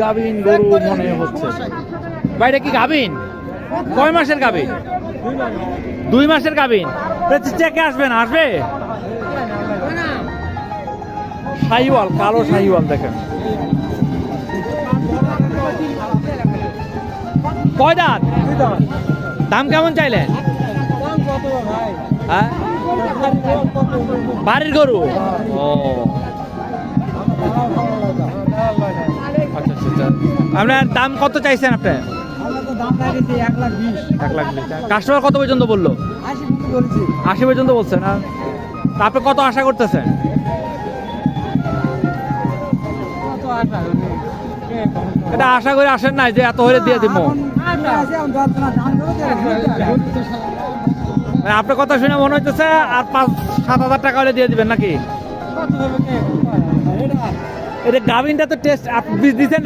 গাভিন গরু মনে হচ্ছে। বাইরে কি গাভিন? কয় মাসের গাভিন? 2 মাসের গাভিন। চেকে আসবে না? আসবে। শাহিওয়াল, কালো শাহিওয়াল দেখেন। কয় দাঁত? দাম কেমন চাইলেন? হ্যাঁ, বাড়ির গরু। ও আচ্ছা আচ্ছা। আপনার দাম কত চাইছেন আপনি? 1,20,000। কাস্টমার কত পর্যন্ত বললো? 80 পর্যন্ত বলছেন। আর আপনি কত আশা করতেছেন? এটা আশা করে আসেন নাই যে এত হলে দিয়ে দিব। আপনার কথা শুনে মনে হইতেছে আর 5-7 হাজার টাকা হলে দিয়ে দিবেন নাকি? এটা গাভিনটা তো টেস্ট দিচ্ছেন।